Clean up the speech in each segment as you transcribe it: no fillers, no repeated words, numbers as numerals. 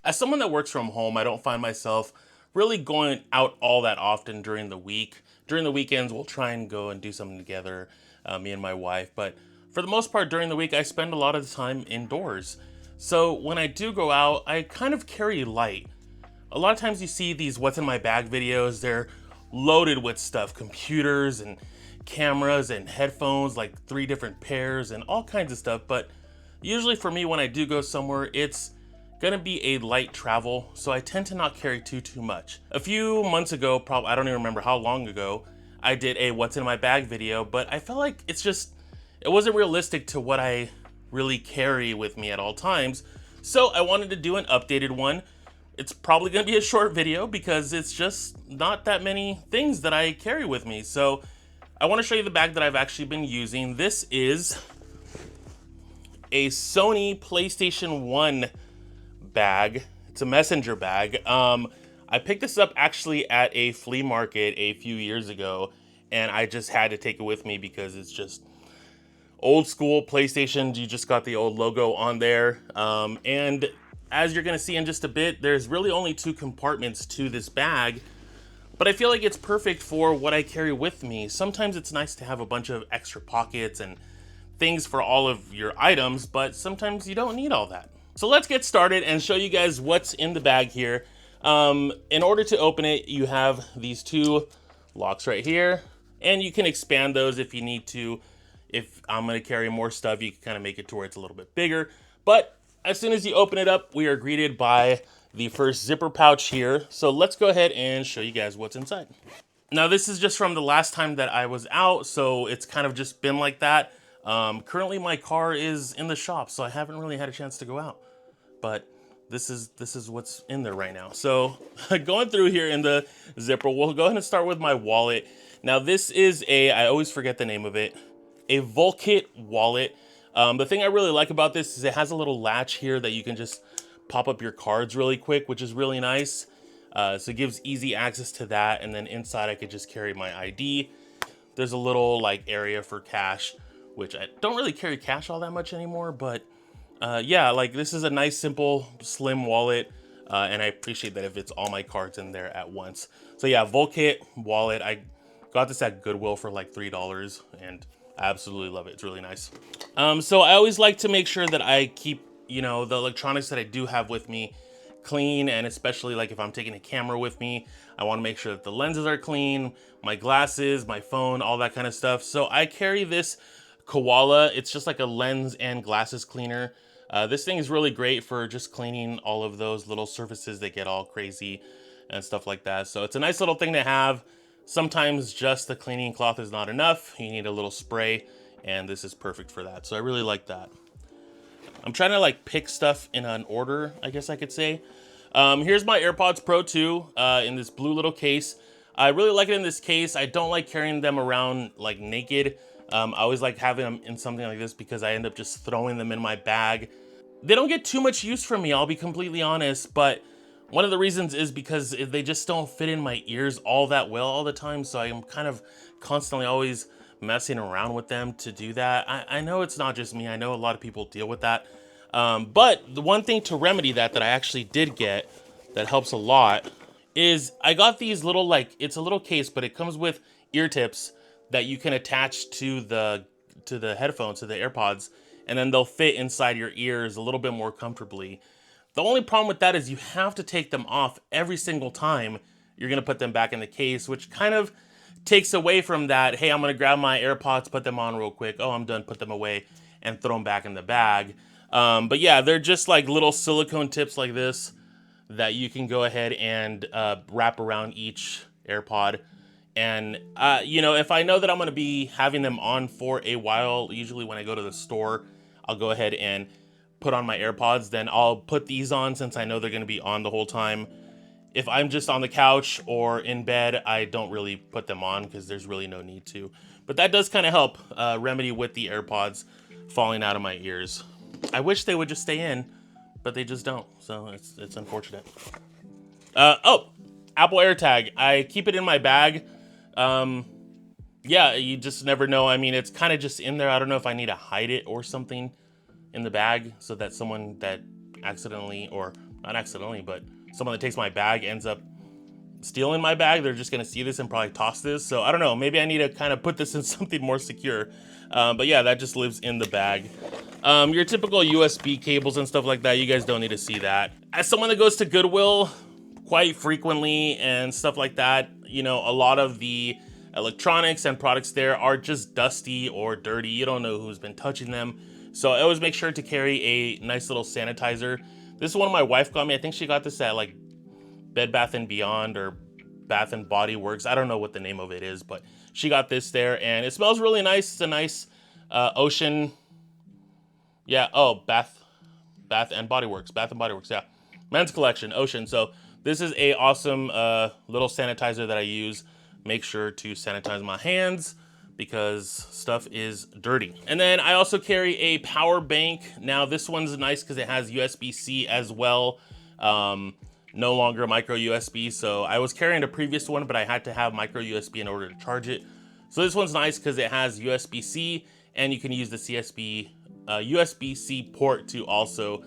As someone that works from home, I don't find myself really going out all that often during the week. During the weekends, we'll try and go and do something together, me and my wife. But for the most part, during the week, I spend a lot of the time indoors. So when I do go out, I kind of carry light. A lot of times you see these what's in my bag videos, they're loaded with stuff, computers and cameras and headphones, like 3 different pairs and all kinds of stuff. But usually for me, when I do go somewhere, it's gonna be a light travel, so I tend to not carry too much. A few months ago, probably I don't even remember how long ago, I did a what's in my bag video, but I felt like it wasn't realistic to what I really carry with me at all times. So I wanted to do an updated one. It's probably gonna be a short video because it's just not that many things that I carry with me. So I wanna show you the bag that I've actually been using. This is a Sony PlayStation 1 bag. It's a messenger bag. I picked this up actually at a flea market a few years ago, and I just had to take it with me because it's just old school PlayStation. You just got the old logo on there. And as you're gonna see in just a bit, there's really only 2 compartments to this bag, but I feel like it's perfect for what I carry with me. Sometimes it's nice to have a bunch of extra pockets and things for all of your items, but sometimes you don't need all that. So let's get started and show you guys what's in the bag here. In order to open it, you have these 2 locks right here, and you can expand those if you need to. If I'm gonna carry more stuff, you can kind of make it to where it's a little bit bigger. But as soon as you open it up, we are greeted by the first zipper pouch here. So let's go ahead and show you guys what's inside. Now this is just from the last time that I was out, so it's kind of just been like that. Currently my car is in the shop, so I haven't really had a chance to go out. But this is what's in there right now. So going through here in the zipper, we'll go ahead and start with my wallet. Now this is I always forget the name of it, a Volkit wallet. The thing I really like about this is it has a little latch here that you can just pop up your cards really quick, which is really nice. So it gives easy access to that, and then inside I could just carry my ID. There's a little like area for cash, which I don't really carry cash all that much anymore, but yeah, like this is a nice, simple, slim wallet, and I appreciate that it fits all my cards in there at once. So yeah, Volkit wallet. I got this at Goodwill for like $3, and I absolutely love it. It's really nice. So I always like to make sure that I keep, the electronics that I do have with me clean, and especially like if I'm taking a camera with me, I want to make sure that the lenses are clean, my glasses, my phone, all that kind of stuff. So I carry this Koala. It's just like a lens and glasses cleaner. This thing is really great for just cleaning all of those little surfaces that get all crazy and stuff like that. So it's a nice little thing to have. Sometimes just the cleaning cloth is not enough. You need a little spray, and this is perfect for that. So I really like that. I'm trying to like pick stuff in an order, I guess I could say. Here's my AirPods Pro 2 in this blue little case. I really like it in this case. I don't like carrying them around like naked. I always like having them in something like this because I end up just throwing them in my bag. They don't get too much use from me, I'll be completely honest, but one of the reasons is because they just don't fit in my ears all that well all the time, so I'm kind of constantly always messing around with them to do that. I know it's not just me, I know a lot of people deal with that. But the one thing to remedy that I actually did get that helps a lot is I got these little, like, it's a little case, but it comes with ear tips that you can attach to the headphones, to the AirPods, and then they'll fit inside your ears a little bit more comfortably. The only problem with that is you have to take them off every single time you're gonna put them back in the case, which kind of takes away from that, hey, I'm gonna grab my AirPods, put them on real quick, oh, I'm done, put them away, and throw them back in the bag. But yeah, they're just like little silicone tips like this that you can go ahead and wrap around each AirPod. And, if I know that I'm going to be having them on for a while, usually when I go to the store, I'll go ahead and put on my AirPods. Then I'll put these on since I know they're going to be on the whole time. If I'm just on the couch or in bed, I don't really put them on because there's really no need to. But that does kind of help remedy with the AirPods falling out of my ears. I wish they would just stay in, but they just don't. So it's unfortunate. Oh, Apple AirTag. I keep it in my bag. Yeah, you just never know. I mean, it's kind of just in there. I don't know if I need to hide it or something in the bag so that someone that accidentally, or not accidentally, but someone that takes my bag ends up stealing my bag, they're just gonna see this and probably toss this. So I don't know, maybe I need to kind of put this in something more secure. But yeah, that just lives in the bag. Your typical USB cables and stuff like that, you guys don't need to see that. As someone that goes to Goodwill quite frequently and stuff like that, you know, a lot of the electronics and products there are just dusty or dirty. You don't know who's been touching them. So I always make sure to carry a nice little sanitizer. This is one my wife got me. I think she got this at like Bed Bath & Beyond or Bath and Body Works. I don't know what the name of it is, but she got this there and it smells really nice. It's a nice ocean. Yeah, oh, Bath and Body Works. Bath and Body Works, yeah. Men's collection, ocean. So this is a awesome little sanitizer that I use. Make sure to sanitize my hands because stuff is dirty. And then I also carry a power bank. Now this one's nice because it has USB-C as well. No longer micro USB. So I was carrying a previous one, but I had to have micro USB in order to charge it. So this one's nice because it has USB-C and you can use the USB-C port to also,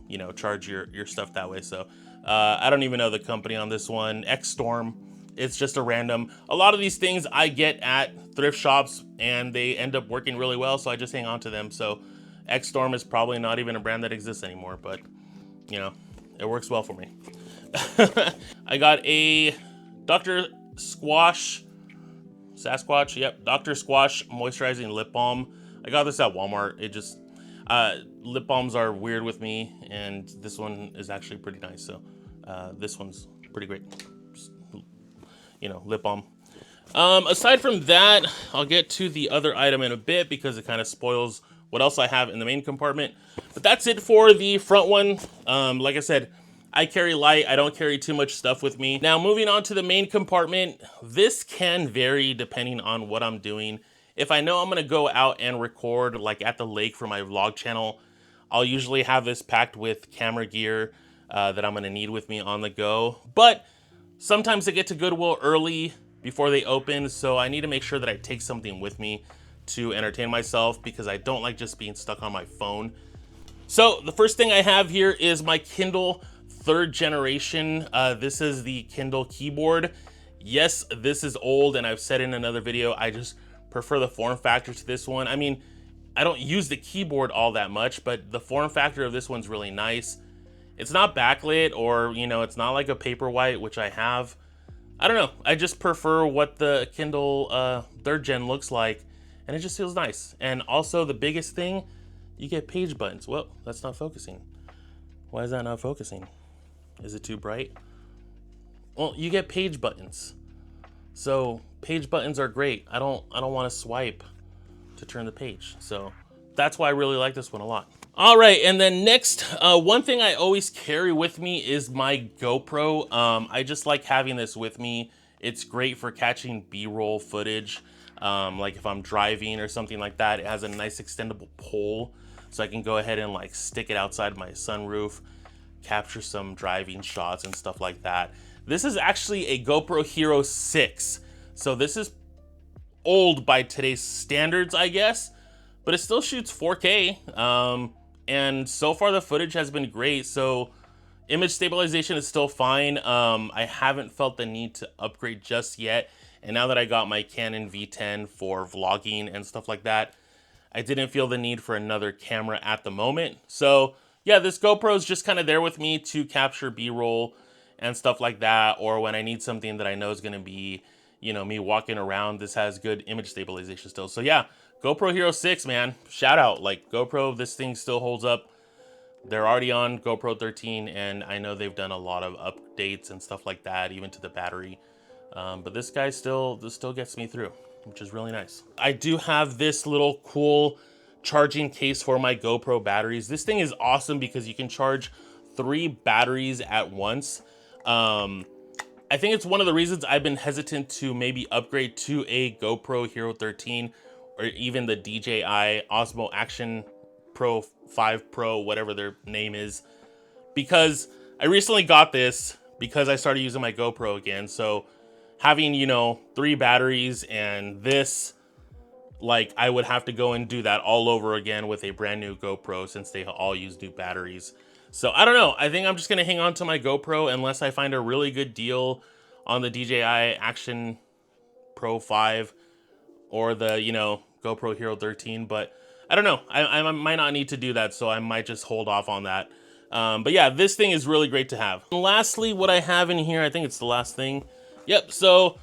you know, charge your stuff that way. So I don't even know the company on this one. Xstorm. It's just a random. A lot of these things I get at thrift shops and they end up working really well, so I just hang on to them. So Xstorm is probably not even a brand that exists anymore, but you know, it works well for me. I got a Dr. Squatch, yep, Dr. Squatch moisturizing lip balm. I got this at Walmart. It just, lip balms are weird with me, and this one is actually pretty nice. So this one's pretty great. Just, you know, lip balm. Aside from that, I'll get to the other item in a bit because it kind of spoils what else I have in the main compartment. But that's it for the front one. Like I said, I carry light. I don't carry too much stuff with me. Now, moving on to the main compartment, this can vary depending on what I'm doing. If I know I'm gonna go out and record like at the lake for my vlog channel, I'll usually have this packed with camera gear that I'm gonna need with me on the go. But sometimes I get to Goodwill early before they open, so I need to make sure that I take something with me to entertain myself because I don't like just being stuck on my phone. So the first thing I have here is my Kindle 3rd generation. This is the Kindle keyboard. Yes, this is old, and I've said in another video, I just prefer the form factor to this one. I mean, I don't use the keyboard all that much, but the form factor of this one's really nice. It's not backlit or, you know, it's not like a Paperwhite, which I have. I don't know. I just prefer what the Kindle 3rd gen looks like, and it just feels nice. And also the biggest thing, you get page buttons. Well, that's not focusing. Why is that not focusing? Is it too bright? Well, you get page buttons. So page buttons are great. I don't want to swipe to turn the page. So that's why I really like this one a lot. All right, and then next, one thing I always carry with me is my GoPro. I just like having this with me. It's great for catching B-roll footage. Like if I'm driving or something like that, it has a nice extendable pole. So I can go ahead and like stick it outside my sunroof, capture some driving shots and stuff like that. This is actually a GoPro Hero 6. So this is old by today's standards, I guess, but it still shoots 4K. And so far the footage has been great. So image stabilization is still fine. I haven't felt the need to upgrade just yet. And now that I got my Canon V10 for vlogging and stuff like that, I didn't feel the need for another camera at the moment. So yeah, this GoPro is just kind of there with me to capture B-roll and stuff like that. Or when I need something that I know is gonna be, you know, me walking around, this has good image stabilization still. So yeah, GoPro Hero 6, man, shout out. Like GoPro, this thing still holds up. They're already on GoPro 13, and I know they've done a lot of updates and stuff like that, even to the battery. But this guy still gets me through, which is really nice. I do have this little cool charging case for my GoPro batteries. This thing is awesome because you can charge 3 batteries at once. I think it's one of the reasons I've been hesitant to maybe upgrade to a GoPro Hero 13 or even the DJI Osmo Action Pro 5 Pro, whatever their name is, because I recently got this because I started using my GoPro again. So having, you know, 3 batteries and this, like I would have to go and do that all over again with a brand new GoPro since they all use new batteries. So I don't know. I think I'm just gonna hang on to my GoPro unless I find a really good deal on the DJI Action Pro 5 or the, GoPro Hero 13. But I don't know. I might not need to do that, so I might just hold off on that. But yeah, this thing is really great to have. And lastly, what I have in here, I think it's the last thing. Yep, so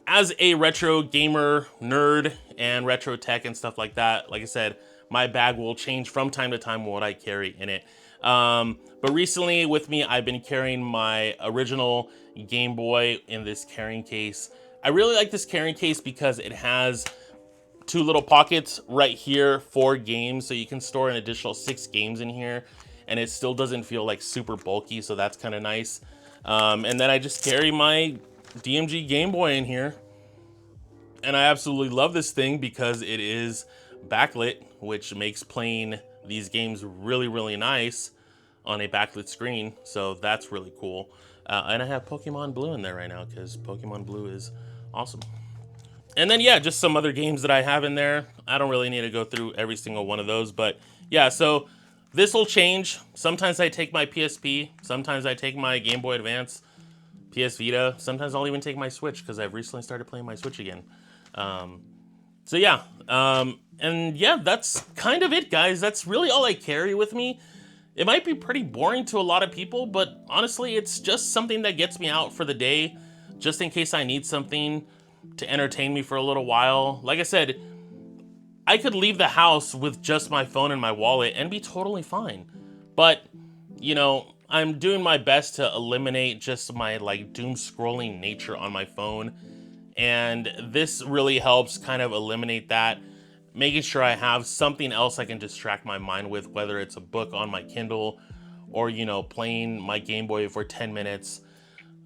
as a retro gamer nerd and retro tech and stuff like that, like I said, my bag will change from time to time what I carry in it. But recently with me, I've been carrying my original Game Boy in this carrying case. I really like this carrying case because it has two little pockets right here for games, so you can store an additional 6 games in here, and it still doesn't feel like super bulky, so that's kind of nice. And then I just carry my DMG Game Boy in here, and I absolutely love this thing because it is backlit, which makes playing these games really, really nice on a backlit screen, so that's really cool. And I have Pokemon Blue in there right now because Pokemon Blue is awesome. And then, yeah, just some other games that I have in there. I don't really need to go through every single one of those, but yeah, so this will change. Sometimes I take my PSP, sometimes I take my Game Boy Advance, PS Vita, sometimes I'll even take my Switch because I've recently started playing my Switch again. So yeah, and yeah, that's kind of it, guys. That's really all I carry with me. It might be pretty boring to a lot of people, but honestly, it's just something that gets me out for the day, just in case I need something to entertain me for a little while. Like I said, I could leave the house with just my phone and my wallet and be totally fine. But, I'm doing my best to eliminate just my doom scrolling nature on my phone. And this really helps kind of eliminate that, making sure I have something else I can distract my mind with, whether it's a book on my Kindle or, playing my Game Boy for 10 minutes.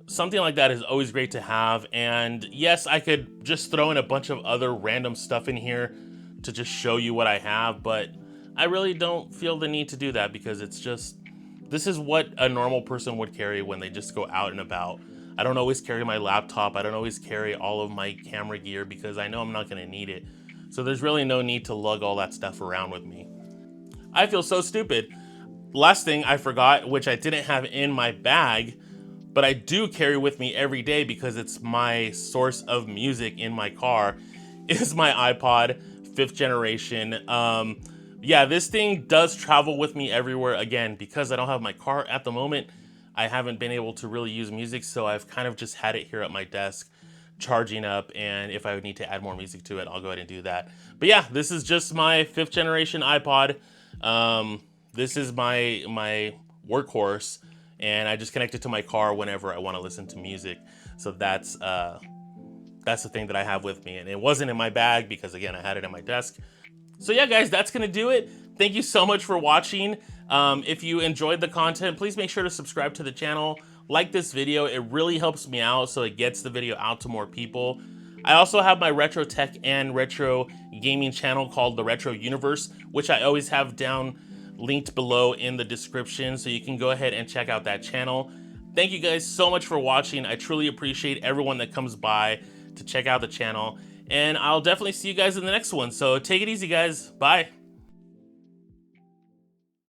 Something like that is always great to have. And yes, I could just throw in a bunch of other random stuff in here to just show you what I have, but I really don't feel the need to do that because this is what a normal person would carry when they just go out and about. I don't always carry my laptop. I don't always carry all of my camera gear because I know I'm not gonna need it. So there's really no need to lug all that stuff around with me. I feel so stupid. Last thing I forgot, which I didn't have in my bag, but I do carry with me every day because it's my source of music in my car, is my iPod 5th generation. Yeah, this thing does travel with me everywhere. Again, because I don't have my car at the moment, I haven't been able to really use music, so I've kind of just had it here at my desk charging up, and if I would need to add more music to it, I'll go ahead and do that. But yeah, this is just my 5th generation iPod. This is my workhorse, and I just connect it to my car whenever I want to listen to music. So that's the thing that I have with me, and it wasn't in my bag because, again, I had it at my desk. So yeah, guys, that's gonna do it. Thank you so much for watching. If you enjoyed the content, please make sure to subscribe to the channel, like this video. It really helps me out so it gets the video out to more people. I also have my retro tech and retro gaming channel called The Retro Universe, which I always have down linked below in the description, so you can go ahead and check out that channel. Thank you guys so much for watching. I truly appreciate everyone that comes by to check out the channel, and I'll definitely see you guys in the next one. So take it easy, guys. Bye.